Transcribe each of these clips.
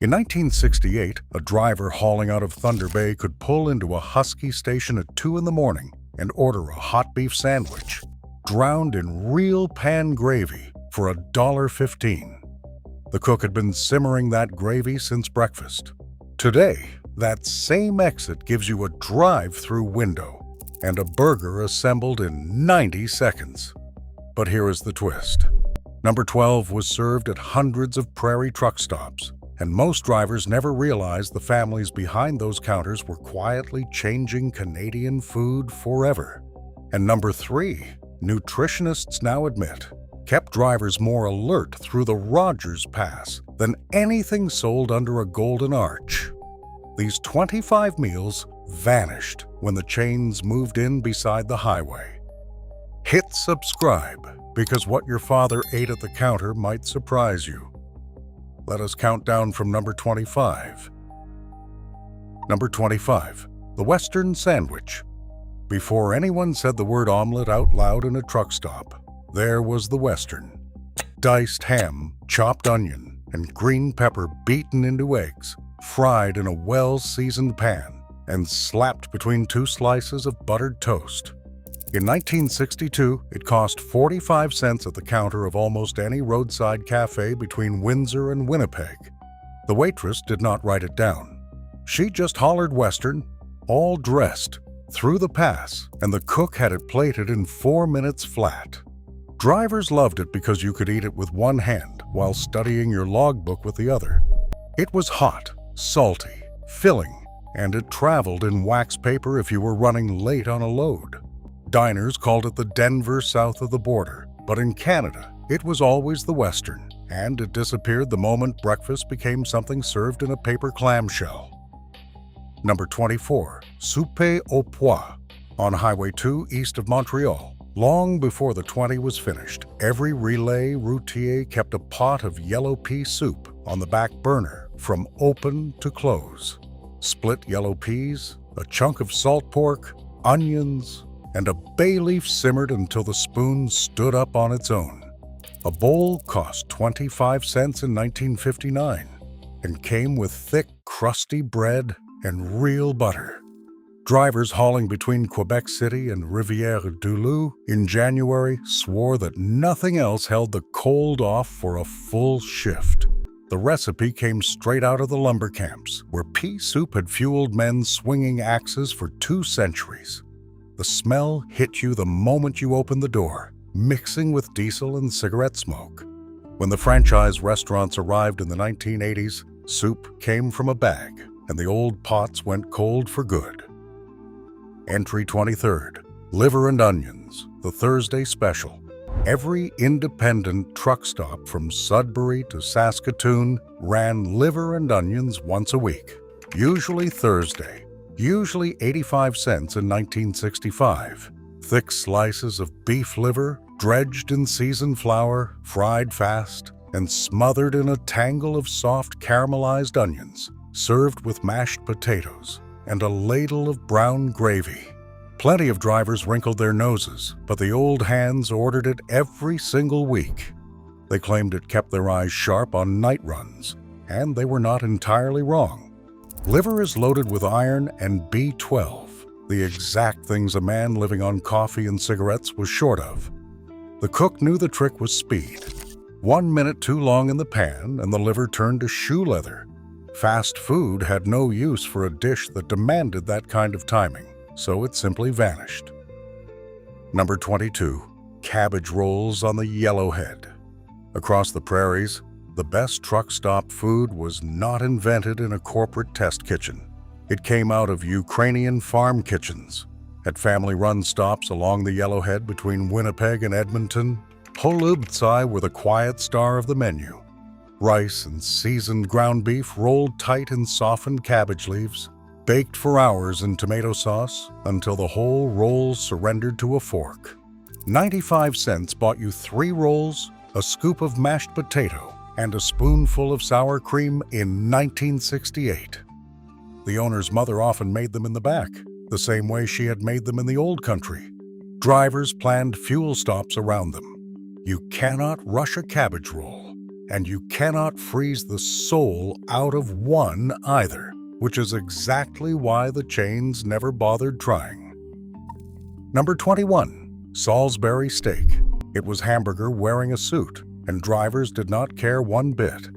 In 1968, a driver hauling out of Thunder Bay could pull into a Husky station at 2 in the morning and order a hot beef sandwich, drowned in real pan gravy for $1.15. The cook had been simmering that gravy since breakfast. Today, that same exit gives you a drive-through window and a burger assembled in 90 seconds. But here is the twist. Number 12 was served at hundreds of prairie truck stops, and most drivers never realized the families behind those counters were quietly changing Canadian food forever. And number 3, nutritionists now admit, kept drivers more alert through the Rogers Pass than anything sold under a golden arch. These 25 meals vanished when the chains moved in beside the highway. Hit subscribe, because what your father ate at the counter might surprise you. Let us count down from number 25. Number 25, the Western Sandwich. Before anyone said the word omelet out loud in a truck stop, there was the Western. Diced ham, chopped onion, and green pepper beaten into eggs, fried in a well-seasoned pan, and slapped between 2 slices of buttered toast. In 1962, it cost 45 cents at the counter of almost any roadside cafe between Windsor and Winnipeg. The waitress did not write it down. She just hollered Western, all dressed, through the pass, and the cook had it plated in 4 minutes flat. Drivers loved it because you could eat it with one hand while studying your logbook with the other. It was hot, salty, filling, and it traveled in wax paper if you were running late on a load. Diners called it the Denver south of the border, but in Canada, it was always the Western, and it disappeared the moment breakfast became something served in a paper clamshell. Number 24, soupe au pois. On Highway 2 east of Montreal, long before the 20 was finished, every relay routier kept a pot of yellow pea soup on the back burner from open to close. Split yellow peas, a chunk of salt pork, onions, and a bay leaf simmered until the spoon stood up on its own. A bowl cost 25 cents in 1959 and came with thick, crusty bread and real butter. Drivers hauling between Quebec City and Rivière-du-Loup in January swore that nothing else held the cold off for a full shift. The recipe came straight out of the lumber camps, where pea soup had fueled men swinging axes for 2 centuries. The smell hit you the moment you opened the door, mixing with diesel and cigarette smoke. When the franchise restaurants arrived in the 1980s, soup came from a bag, and the old pots went cold for good. Entry 23rd, liver and onions, the Thursday special. Every independent truck stop from Sudbury to Saskatoon ran liver and onions once a week, usually Thursday. Usually 85 cents in 1965. Thick slices of beef liver, dredged in seasoned flour, fried fast, and smothered in a tangle of soft caramelized onions, served with mashed potatoes and a ladle of brown gravy. Plenty of drivers wrinkled their noses, but the old hands ordered it every single week. They claimed it kept their eyes sharp on night runs, and they were not entirely wrong. Liver is loaded with iron and B12, the exact things a man living on coffee and cigarettes was short of. The cook knew the trick was speed. 1 minute too long in the pan and the liver turned to shoe leather. Fast food had no use for a dish that demanded that kind of timing, so it simply vanished. Number 22, cabbage rolls on the Yellowhead. Across the prairies, the best truck stop food was not invented in a corporate test kitchen. It came out of Ukrainian farm kitchens. At family-run stops along the Yellowhead between Winnipeg and Edmonton, holubtsai were the quiet star of the menu. Rice and seasoned ground beef rolled tight in softened cabbage leaves, baked for hours in tomato sauce until the whole roll surrendered to a fork. 95 cents bought you 3 rolls, a scoop of mashed potato, and a spoonful of sour cream in 1968. The owner's mother often made them in the back, the same way she had made them in the old country. Drivers planned fuel stops around them. You cannot rush a cabbage roll, and you cannot freeze the soul out of one either, which is exactly why the chains never bothered trying. Number 21. Salisbury steak. It was hamburger wearing a suit, and drivers did not care one bit.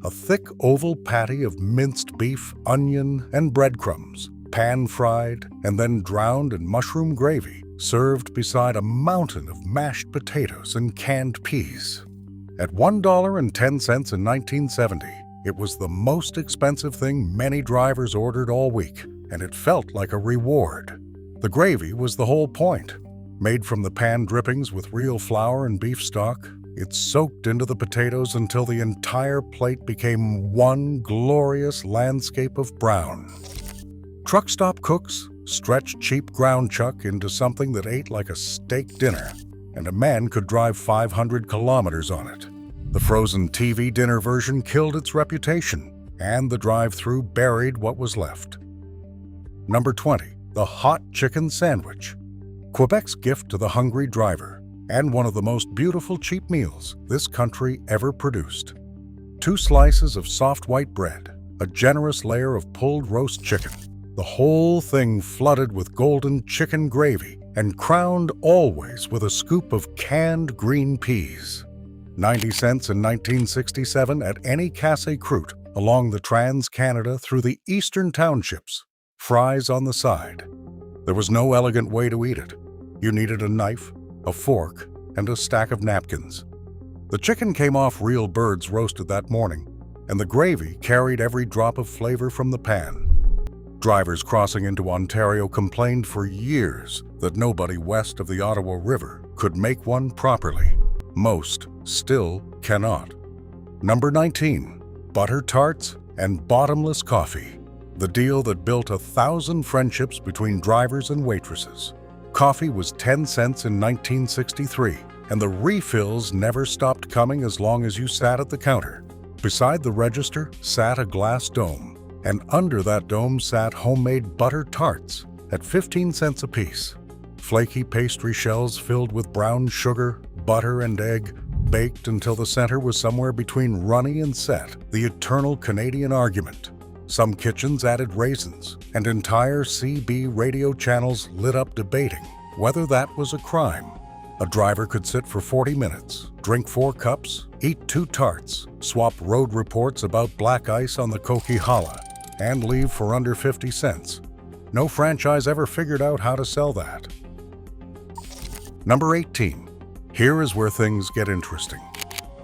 A thick oval patty of minced beef, onion, and breadcrumbs, pan-fried and then drowned in mushroom gravy, served beside a mountain of mashed potatoes and canned peas. At $1.10 in 1970, it was the most expensive thing many drivers ordered all week, and it felt like a reward. The gravy was the whole point. Made from the pan drippings with real flour and beef stock, it soaked into the potatoes until the entire plate became one glorious landscape of brown. Truck stop cooks stretched cheap ground chuck into something that ate like a steak dinner, and a man could drive 500 kilometers on it. The frozen TV dinner version killed its reputation, and the drive-thru buried what was left. Number 20. The hot chicken sandwich. Quebec's gift to the hungry driver, and one of the most beautiful cheap meals this country ever produced. 2 slices of soft white bread, a generous layer of pulled roast chicken, the whole thing flooded with golden chicken gravy and crowned always with a scoop of canned green peas. 90 cents in 1967 at any casse-croûte along the Trans-Canada through the eastern townships, fries on the side. There was no elegant way to eat it. You needed a knife, a fork, and a stack of napkins. The chicken came off real birds roasted that morning, and the gravy carried every drop of flavor from the pan. Drivers crossing into Ontario complained for years that nobody west of the Ottawa River could make one properly. Most still cannot. Number 19. Butter tarts and bottomless coffee. The deal that built 1,000 friendships between drivers and waitresses. Coffee was 10 cents in 1963, and the refills never stopped coming as long as you sat at the counter. Beside the register sat a glass dome, and under that dome sat homemade butter tarts at 15 cents apiece. Flaky pastry shells filled with brown sugar, butter, and egg, baked until the center was somewhere between runny and set, the eternal Canadian argument. Some kitchens added raisins, and entire CB radio channels lit up debating whether that was a crime. A driver could sit for 40 minutes, drink 4 cups, eat 2 tarts, swap road reports about black ice on the Coquihalla, and leave for under 50 cents. No franchise ever figured out how to sell that. Number 18. Here is where things get interesting.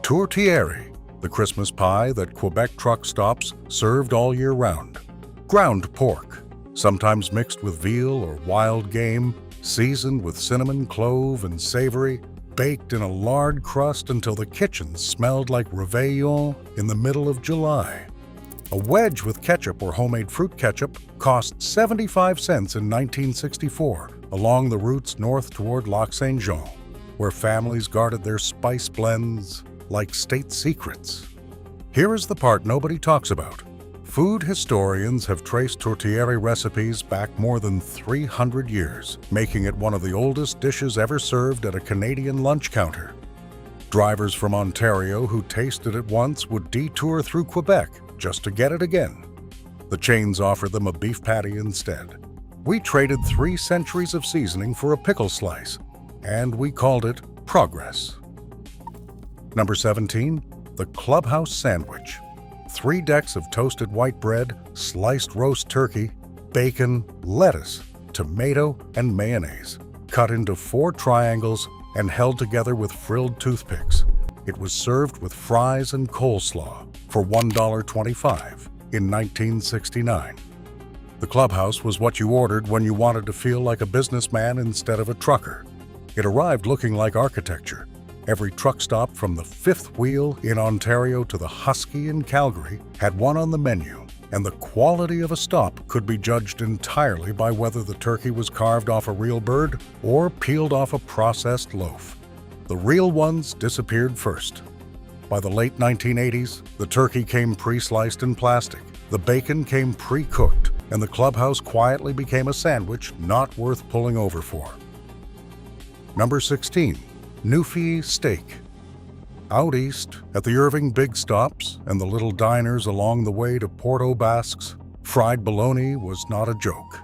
Tourtière, the Christmas pie that Quebec truck stops served all year round. Ground pork, sometimes mixed with veal or wild game, seasoned with cinnamon, clove, and savory, baked in a lard crust until the kitchen smelled like Réveillon in the middle of July. A wedge with ketchup or homemade fruit ketchup cost 75 cents in 1964 along the routes north toward Lac Saint-Jean, where families guarded their spice blends like state secrets. Here is the part nobody talks about. Food historians have traced tourtière recipes back more than 300 years, making it one of the oldest dishes ever served at a Canadian lunch counter. Drivers from Ontario who tasted it once would detour through Quebec just to get it again. The chains offered them a beef patty instead. We traded 3 centuries of seasoning for a pickle slice, and we called it progress. Number 17, the clubhouse sandwich. 3 decks of toasted white bread, sliced roast turkey, bacon, lettuce, tomato, and mayonnaise, cut into 4 triangles and held together with frilled toothpicks. It was served with fries and coleslaw for $1.25 in 1969. The clubhouse was what you ordered when you wanted to feel like a businessman instead of a trucker. It arrived looking like architecture. Every truck stop from the Fifth Wheel in Ontario to the Husky in Calgary had one on the menu, and the quality of a stop could be judged entirely by whether the turkey was carved off a real bird or peeled off a processed loaf. The real ones disappeared first. By the late 1980s, the turkey came pre-sliced in plastic, the bacon came pre-cooked, and the clubhouse quietly became a sandwich not worth pulling over for. Number 16. Newfie steak. Out east, at the Irving Big Stops and the little diners along the way to Port aux Basques, fried bologna was not a joke.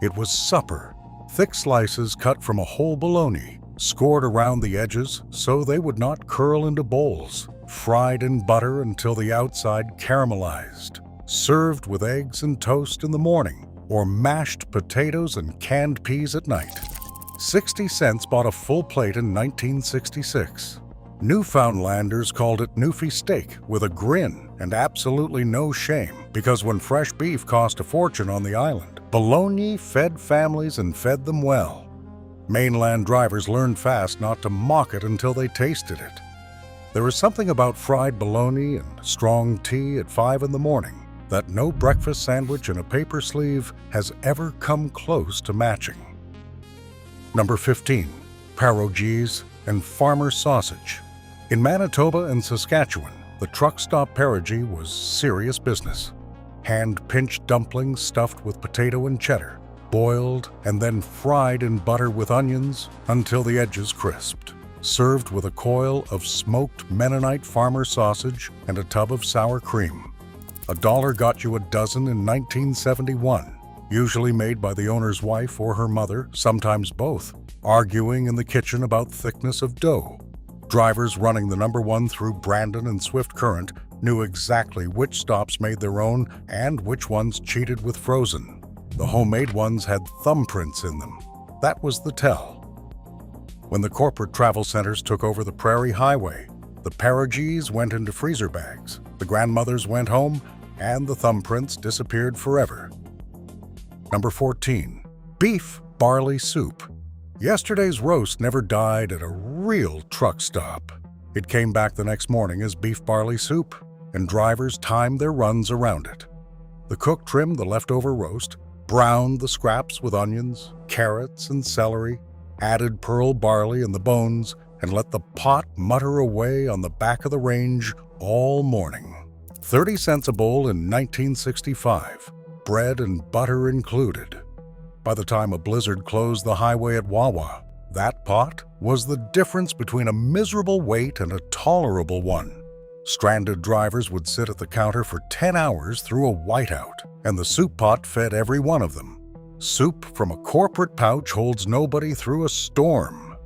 It was supper, thick slices cut from a whole bologna, scored around the edges so they would not curl into bowls, fried in butter until the outside caramelized, served with eggs and toast in the morning, or mashed potatoes and canned peas at night. 60 cents bought a full plate in 1966. Newfoundlanders called it Newfie steak with a grin and absolutely no shame, because when fresh beef cost a fortune on the island, bologna fed families and fed them well. Mainland drivers learned fast not to mock it until they tasted it. There is something about fried bologna and strong tea at 5 in the morning that no breakfast sandwich in a paper sleeve has ever come close to matching. Number 15. Pierogies and farmer sausage. In Manitoba and Saskatchewan, the truck stop pierogi was serious business. Hand-pinched dumplings stuffed with potato and cheddar, boiled and then fried in butter with onions until the edges crisped, served with a coil of smoked Mennonite farmer sausage and a tub of sour cream. $1 got you a dozen in 1971, usually made by the owner's wife or her mother, sometimes both, arguing in the kitchen about thickness of dough. Drivers running the number 1 through Brandon and Swift Current knew exactly which stops made their own and which ones cheated with frozen. The homemade ones had thumbprints in them. That was the tell. When the corporate travel centers took over the Prairie Highway, the pierogies went into freezer bags, the grandmothers went home, and the thumbprints disappeared forever. Number 14. Beef barley soup. Yesterday's roast never died at a real truck stop. It came back the next morning as beef barley soup, and drivers timed their runs around it. The cook trimmed the leftover roast, browned the scraps with onions, carrots, and celery, added pearl barley and the bones, and let the pot mutter away on the back of the range all morning. 30 cents a bowl in 1965, bread and butter included. By the time a blizzard closed the highway at Wawa, that pot was the difference between a miserable wait and a tolerable one. Stranded drivers would sit at the counter for 10 hours through a whiteout, and the soup pot fed every one of them. Soup from a corporate pouch holds nobody through a storm.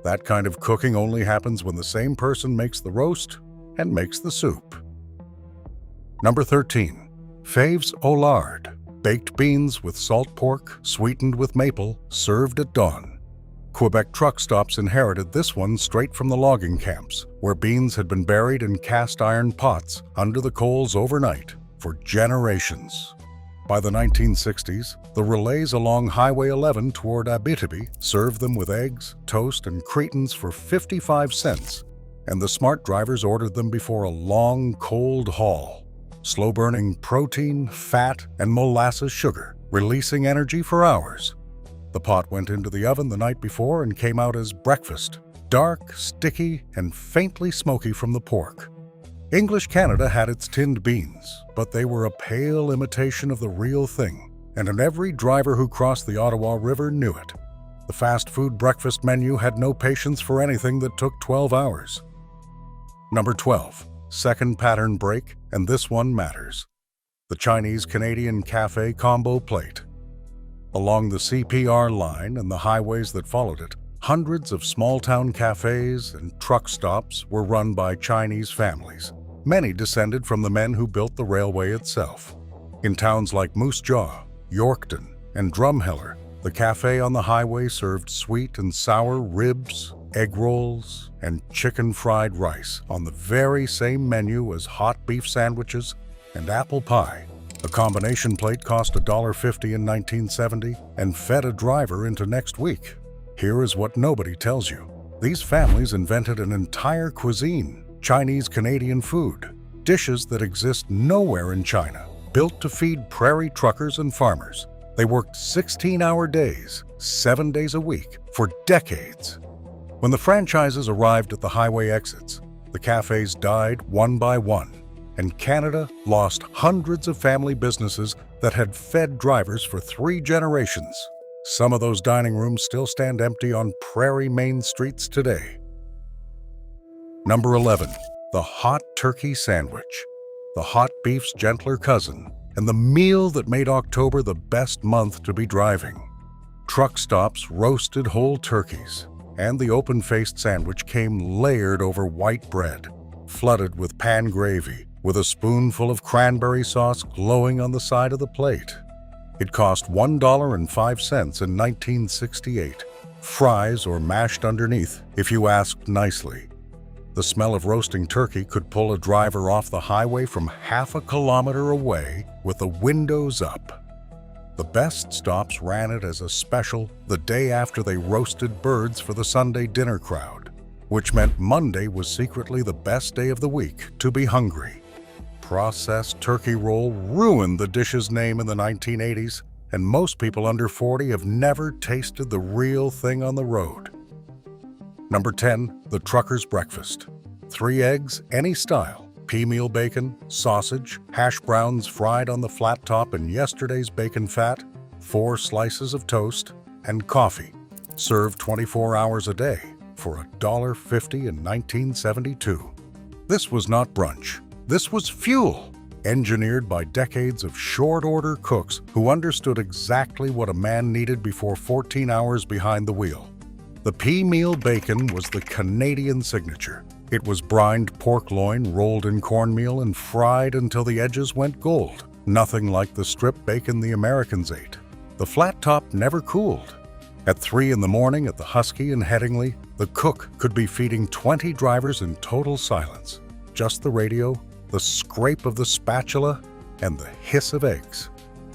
That kind of cooking only happens when the same person makes the roast and makes the soup. Number 13. Faves au lard. Baked beans with salt pork, sweetened with maple, served at dawn. Quebec truck stops inherited this one straight from the logging camps, where beans had been buried in cast-iron pots under the coals overnight for generations. By the 1960s, the relays along Highway 11 toward Abitibi served them with eggs, toast, and cretins for 55 cents, and the smart drivers ordered them before a long, cold haul. Slow-burning protein, fat, and molasses sugar, releasing energy for hours. The pot went into the oven the night before and came out as breakfast, dark, sticky, and faintly smoky from the pork. English Canada had its tinned beans, but they were a pale imitation of the real thing, and every driver who crossed the Ottawa River knew it. The fast food breakfast menu had no patience for anything that took 12 hours. Number 12. Second pattern break, and this one matters. The Chinese-Canadian Cafe Combo Plate. Along the CPR line and the highways that followed it, hundreds of small-town cafes and truck stops were run by Chinese families. Many descended from the men who built the railway itself. In towns like Moose Jaw, Yorkton, and Drumheller, the cafe on the highway served sweet and sour ribs, egg rolls, and chicken fried rice on the very same menu as hot beef sandwiches and apple pie. A combination plate cost $1.50 in 1970 and fed a driver into next week. Here is what nobody tells you. These families invented an entire cuisine, Chinese-Canadian food, dishes that exist nowhere in China, built to feed prairie truckers and farmers. They worked 16-hour days, 7 days a week, for decades. When the franchises arrived at the highway exits, the cafes died one by one, and Canada lost hundreds of family businesses that had fed drivers for 3 generations. Some of those dining rooms still stand empty on prairie main streets today. Number 11. The hot turkey sandwich. The hot beef's gentler cousin, and the meal that made October the best month to be driving. Truck stops roasted whole turkeys, and the open-faced sandwich came layered over white bread, flooded with pan gravy, with a spoonful of cranberry sauce glowing on the side of the plate. It cost $1.05 in 1968, fries or mashed underneath, if you asked nicely. The smell of roasting turkey could pull a driver off the highway from half a kilometer away with the windows up. The best stops ran it as a special the day after they roasted birds for the Sunday dinner crowd, which meant Monday was secretly the best day of the week to be hungry. Processed turkey roll ruined the dish's name in the 1980s, and most people under 40 have never tasted the real thing on the road. Number 10, the trucker's breakfast. 3 eggs, any style, pea meal bacon, sausage, hash browns fried on the flat top in yesterday's bacon fat, 4 slices of toast, and coffee, served 24 hours a day for $1.50 in 1972. This was not brunch. This was fuel, engineered by decades of short-order cooks who understood exactly what a man needed before 14 hours behind the wheel. The pea meal bacon was the Canadian signature. It was brined pork loin rolled in cornmeal and fried until the edges went gold. Nothing like the strip bacon the Americans ate. The flat top never cooled. At 3 in the morning at the Husky in Headingley, the cook could be feeding 20 drivers in total silence. Just the radio, the scrape of the spatula, and the hiss of eggs.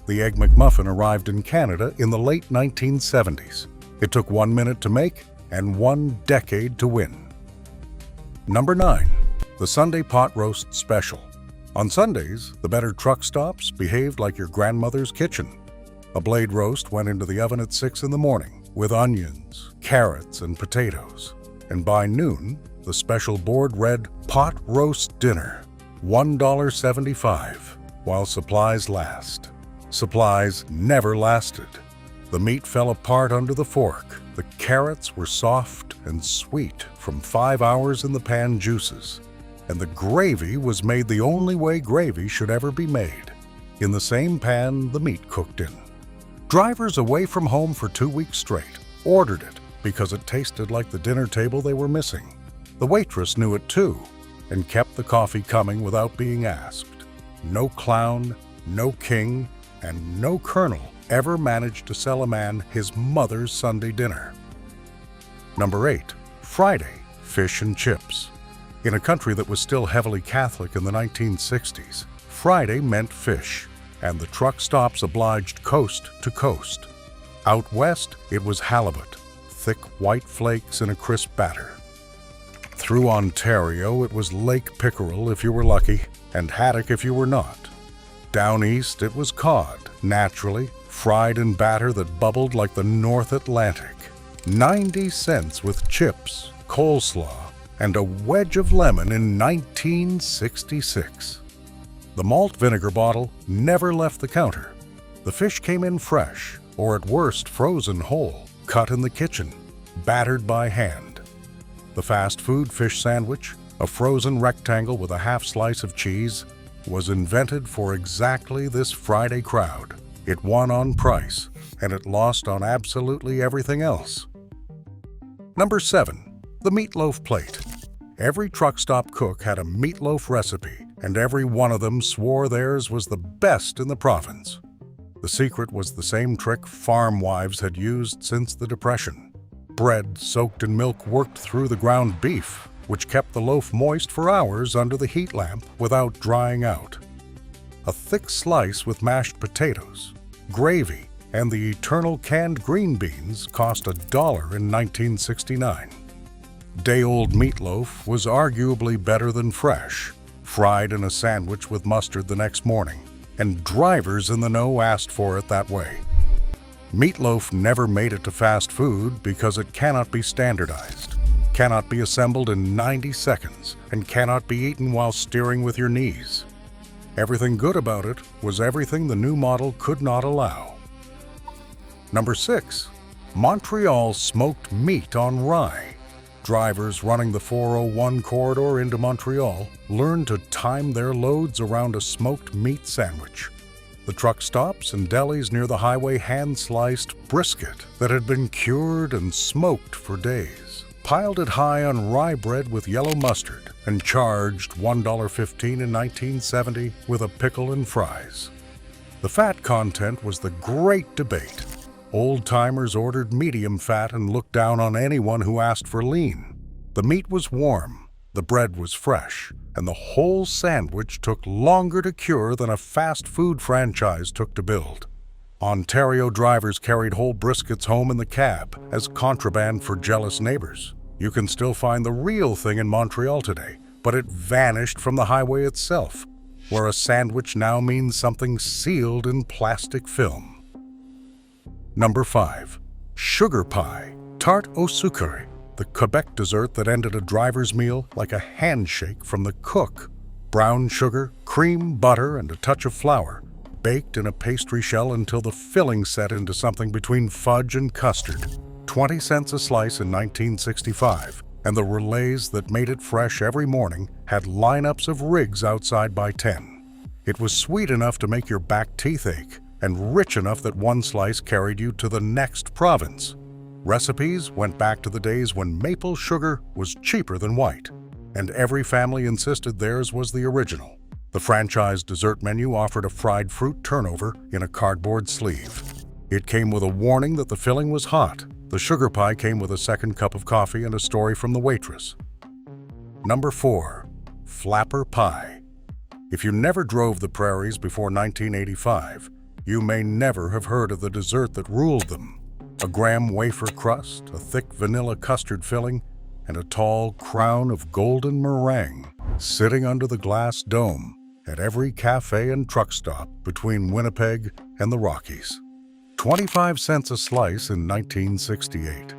The Egg McMuffin arrived in Canada in the late 1970s. It took 1 minute to make and 1 decade to win. Number 9. The Sunday Pot Roast Special. On Sundays, the better truck stops behaved like your grandmother's kitchen. A blade roast went into the oven at 6 in the morning with onions, carrots, and potatoes. And by noon, the special board read Pot Roast Dinner, $1.75, while supplies last. Supplies never lasted. The meat fell apart under the fork. The carrots were soft and sweet from 5 hours in the pan juices. And the gravy was made the only way gravy should ever be made, in the same pan the meat cooked in. Drivers away from home for 2 weeks straight ordered it because it tasted like the dinner table they were missing. The waitress knew it too and kept the coffee coming without being asked. No clown, no king, and no colonel ever managed to sell a man his mother's Sunday dinner. Number 8. Friday, fish and chips. In a country that was still heavily Catholic in the 1960s, Friday meant fish, and the truck stops obliged coast to coast. Out west, it was halibut, thick white flakes in a crisp batter. Through Ontario, it was lake pickerel if you were lucky, and haddock if you were not. Down east, it was cod, naturally, fried in batter that bubbled like the North Atlantic. 90 cents with chips, coleslaw, and a wedge of lemon in 1966. The malt vinegar bottle never left the counter. The fish came in fresh, or at worst frozen whole, cut in the kitchen, battered by hand. The fast food fish sandwich, a frozen rectangle with a half slice of cheese, was invented for exactly this Friday crowd. It won on price, and it lost on absolutely everything else. Number 7. The meatloaf plate. Every truck stop cook had a meatloaf recipe, and every one of them swore theirs was the best in the province. The secret was the same trick farm wives had used since the Depression. Bread soaked in milk worked through the ground beef, which kept the loaf moist for hours under the heat lamp without drying out. A thick slice with mashed potatoes, gravy, and the eternal canned green beans cost $1 in 1969. Day-old meatloaf was arguably better than fresh, fried in a sandwich with mustard the next morning, and drivers in the know asked for it that way. Meatloaf never made it to fast food because it cannot be standardized, cannot be assembled in 90 seconds, and cannot be eaten while steering with your knees. Everything good about it was everything the new model could not allow. Number 6. Montreal smoked meat on rye. Drivers running the 401 corridor into Montreal learned to time their loads around a smoked meat sandwich. The truck stops and delis near the highway hand-sliced brisket that had been cured and smoked for days, piled it high on rye bread with yellow mustard, and charged $1.15 in 1970 with a pickle and fries. The fat content was the great debate. Old-timers ordered medium fat and looked down on anyone who asked for lean. The meat was warm, the bread was fresh, and the whole sandwich took longer to cure than a fast food franchise took to build. Ontario drivers carried whole briskets home in the cab as contraband for jealous neighbors. You can still find the real thing in Montreal today, but it vanished from the highway itself, where a sandwich now means something sealed in plastic film. Number 5. Sugar pie, tarte au sucre, the Quebec dessert that ended a driver's meal like a handshake from the cook. Brown sugar, cream, butter, and a touch of flour, baked in a pastry shell until the filling set into something between fudge and custard. 20 cents a slice in 1965, and the relays that made it fresh every morning had lineups of rigs outside by 10. It was sweet enough to make your back teeth ache, and rich enough that one slice carried you to the next province. Recipes went back to the days when maple sugar was cheaper than white, and every family insisted theirs was the original. The franchise dessert menu offered a fried fruit turnover in a cardboard sleeve. It came with a warning that the filling was hot. The sugar pie came with a second cup of coffee and a story from the waitress. Number 4. Flapper pie. If you never drove the prairies before 1985, you may never have heard of the dessert that ruled them. A graham wafer crust, a thick vanilla custard filling, and a tall crown of golden meringue sitting under the glass dome at every cafe and truck stop between Winnipeg and the Rockies. 25 cents a slice in 1968.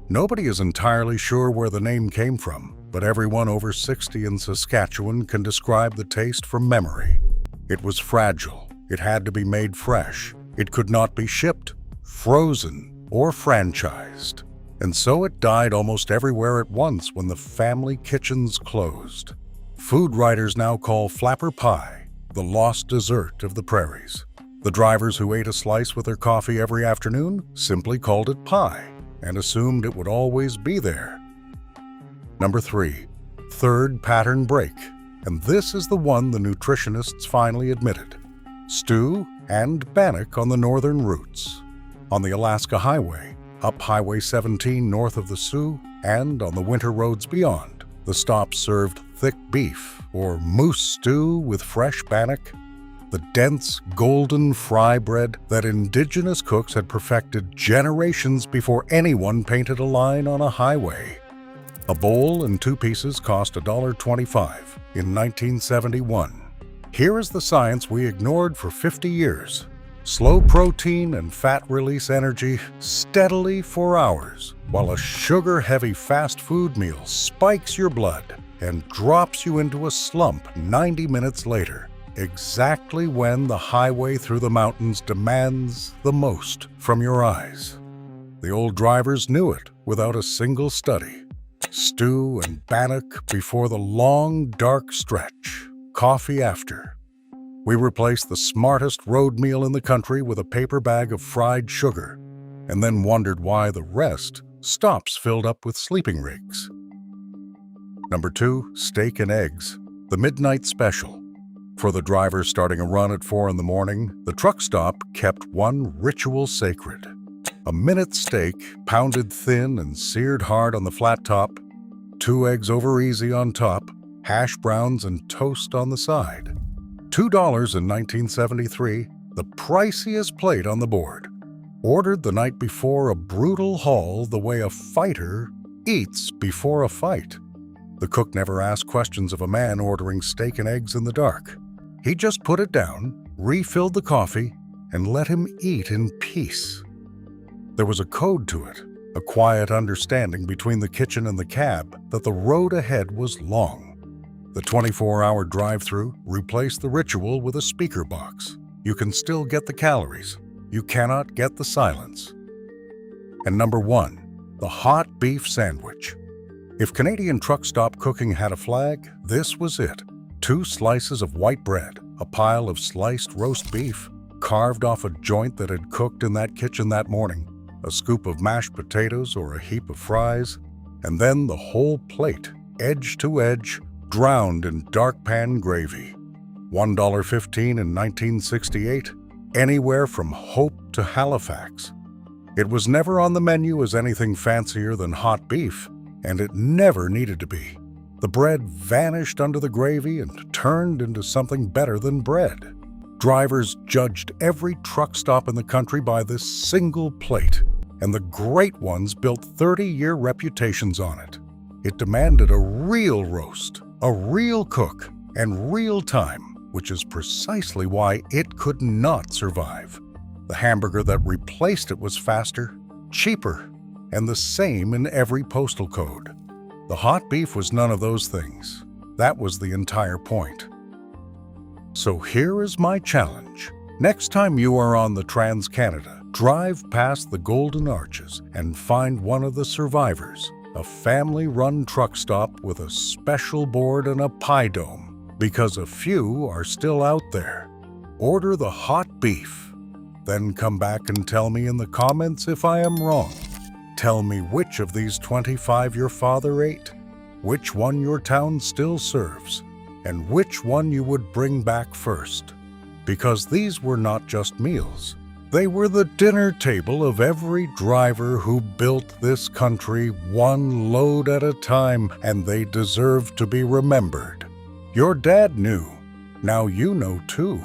Nobody is entirely sure where the name came from, but everyone over 60 in Saskatchewan can describe the taste from memory. It was fragile. It had to be made fresh. It could not be shipped, frozen, or franchised. And so it died almost everywhere at once when the family kitchens closed. Food writers now call flapper pie the lost dessert of the prairies. The drivers who ate a slice with their coffee every afternoon simply called it pie and assumed it would always be there. Number 3. Third pattern break. And this is the one the nutritionists finally admitted. Stew and bannock on the northern routes. On the Alaska Highway, up Highway 17 north of the Sioux, and on the winter roads beyond, the stops served thick beef or moose stew with fresh bannock, the dense golden fry bread that indigenous cooks had perfected generations before anyone painted a line on a highway. A bowl and 2 pieces cost $1.25 in 1971. Here is the science we ignored for 50 years. Slow protein and fat release energy steadily for hours, while a sugar-heavy fast food meal spikes your blood and drops you into a slump 90 minutes later, exactly when the highway through the mountains demands the most from your eyes. The old drivers knew it without a single study. Stew and bannock before the long, dark stretch. Coffee after. We replaced the smartest road meal in the country with a paper bag of fried sugar, and then wondered why the rest stops filled up with sleeping rigs. Number 2, steak and eggs, the midnight special. For the driver starting a run at 4 in the morning, the truck stop kept one ritual sacred. A minute steak, pounded thin and seared hard on the flat top, 2 eggs over easy on top, hash browns and toast on the side. $2 in 1973, the priciest plate on the board. Ordered the night before a brutal haul the way a fighter eats before a fight. The cook never asked questions of a man ordering steak and eggs in the dark. He just put it down, refilled the coffee, and let him eat in peace. There was a code to it, a quiet understanding between the kitchen and the cab that the road ahead was long. The 24-hour drive-through replaced the ritual with a speaker box. You can still get the calories. You cannot get the silence. And number 1, the hot beef sandwich. If Canadian truck stop cooking had a flag, this was it. 2 slices of white bread, a pile of sliced roast beef, carved off a joint that had cooked in that kitchen that morning, a scoop of mashed potatoes or a heap of fries, and then the whole plate, edge to edge, drowned in dark pan gravy. $1.15 in 1968, anywhere from Hope to Halifax. It was never on the menu as anything fancier than hot beef, and it never needed to be. The bread vanished under the gravy and turned into something better than bread. Drivers judged every truck stop in the country by this single plate, and the great ones built 30-year reputations on it. It demanded a real roast, a real cook, and real time, which is precisely why it could not survive. The hamburger that replaced it was faster, cheaper, and the same in every postal code. The hot beef was none of those things. That was the entire point. So here is my challenge. Next time you are on the Trans-Canada, drive past the Golden Arches and find one of the survivors, a family-run truck stop with a special board and a pie dome, because a few are still out there. Order the hot beef. Then come back and tell me in the comments if I am wrong. Tell me which of these 25 your father ate, which one your town still serves, and which one you would bring back first. Because these were not just meals. They were the dinner table of every driver who built this country one load at a time, and they deserve to be remembered. Your dad knew. Now you know too.